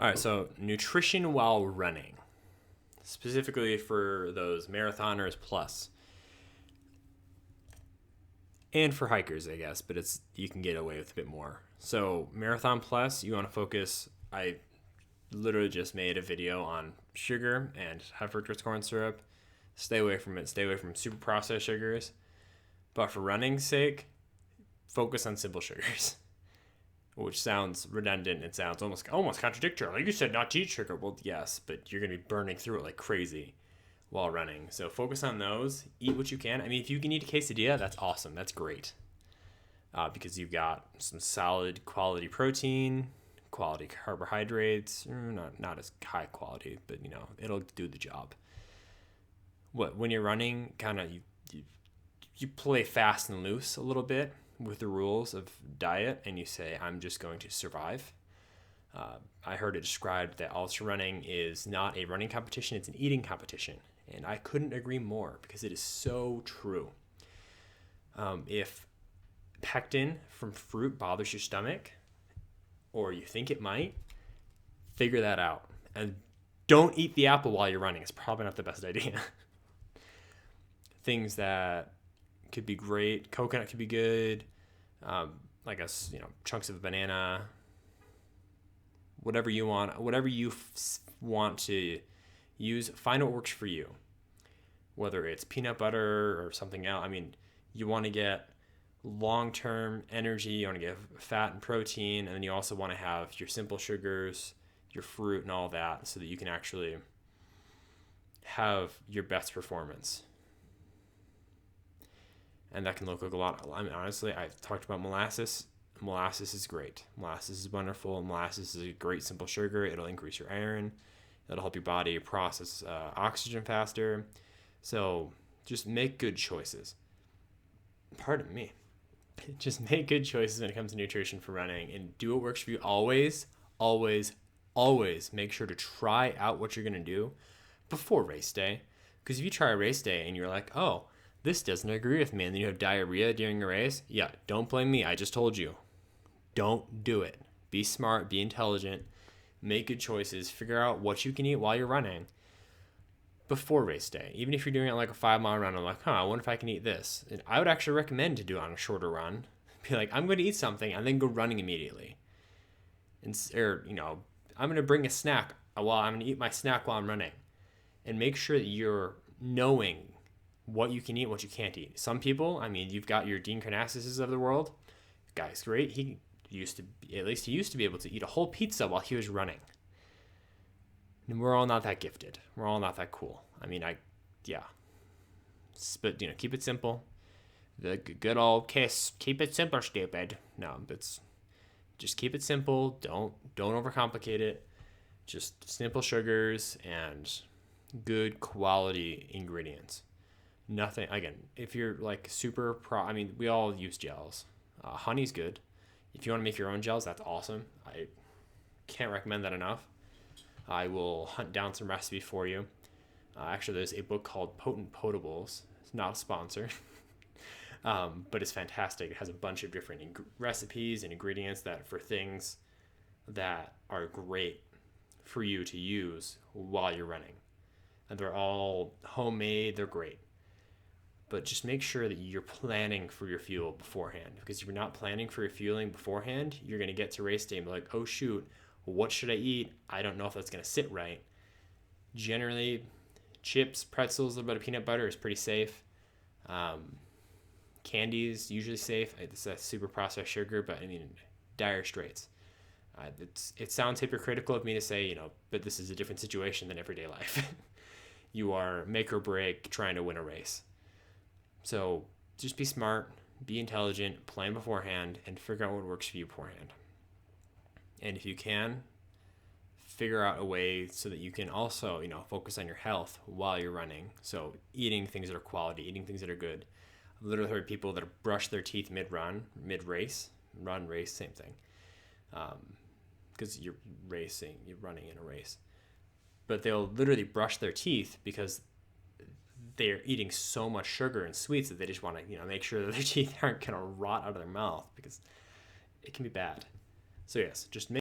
All right, so nutrition while running, specifically for those marathoners plus, and for hikers, I guess, but it's you can get away with a bit more. So marathon plus, you want to focus. I literally just made a video on sugar and high fructose corn syrup. Stay away from it. Stay away from super processed sugars. But for running's sake, focus on simple sugars. Which sounds redundant. It sounds almost contradictory. Like you said, not to eat sugar. Well, yes, but you're gonna be burning through it like crazy while running. So focus on those. Eat what you can. I mean, if you can eat a quesadilla, that's awesome. That's great. Because you've got some solid quality protein, quality carbohydrates. Not as high quality, but it'll do the job. When you're running, kind of you play fast and loose a little bit with the rules of diet, and you say, I'm just going to survive. I heard it described that ultra running is not a running competition, it's an eating competition. And I couldn't agree more because it is so true. If pectin from fruit bothers your stomach, or you think it might, figure that out. And don't eat the apple while you're running. It's probably not the best idea. Things that could be great. Coconut could be good. Like chunks of a banana. Whatever you want. Whatever you want to use. Find what works for you. Whether it's peanut butter or something else. I mean, you want to get long-term energy. You want to get fat and protein. And then you also want to have your simple sugars, your fruit and all that, so that you can actually have your best performance. And that can look like a lot. I mean, honestly, I've talked about molasses. Molasses is great. Molasses is wonderful. Molasses is a great simple sugar. It'll increase your iron. It'll help your body process oxygen faster. So just make good choices. Pardon me. Just make good choices when it comes to nutrition for running and do what works for you. Always, always, always make sure to try out what you're going to do before race day. Because if you try a race day and you're like, oh, this doesn't agree with me, and then you have diarrhea during a race, yeah, don't blame me. I just told you. Don't do it. Be smart, be intelligent, make good choices, figure out what you can eat while you're running before race day. Even if you're doing it like a 5-mile run, I'm like, I wonder if I can eat this. And I would actually recommend to do it on a shorter run. Be like, I'm going to eat something and then go running immediately. I'm going to bring a snack while I'm going to eat my snack while I'm running. And make sure that you're knowing what you can eat, what you can't eat. Some people, I mean, you've got your Dean Karnassuses of the world. Guy's great. He used to be able to eat a whole pizza while he was running. And we're all not that gifted. We're all not that cool. I mean, but keep it simple. The good old kiss, keep it simple, stupid. No, it's just keep it simple. Don't overcomplicate it. Just simple sugars and good quality ingredients. Nothing, again, if you're like we all use gels. Honey's good. If you want to make your own gels, that's awesome. I can't recommend that enough. I will hunt down some recipe for you. Actually, there's a book called Potent Potables. It's not a sponsor, but it's fantastic. It has a bunch of different recipes and ingredients for things that are great for you to use while you're running. And they're all homemade. They're great. But just make sure that you're planning for your fuel beforehand. Because if you're not planning for your fueling beforehand, you're going to get to race day and be like, oh, shoot, what should I eat? I don't know if that's going to sit right. Generally, chips, pretzels, a little bit of peanut butter is pretty safe. Candy is usually safe. It's a super processed sugar, but I mean, dire straits. It sounds hypocritical of me to say, but this is a different situation than everyday life. You are make or break trying to win a race. So just be smart, be intelligent, plan beforehand, and figure out what works for you beforehand. And if you can, figure out a way so that you can also, focus on your health while you're running. So eating things that are quality, eating things that are good. I've literally heard people that brush their teeth mid-run, mid-race, run, race, same thing. Because you're running in a race. But they'll literally brush their teeth because they're eating so much sugar and sweets that they just want to, make sure that their teeth aren't going to rot out of their mouth because it can be bad. So yes, just make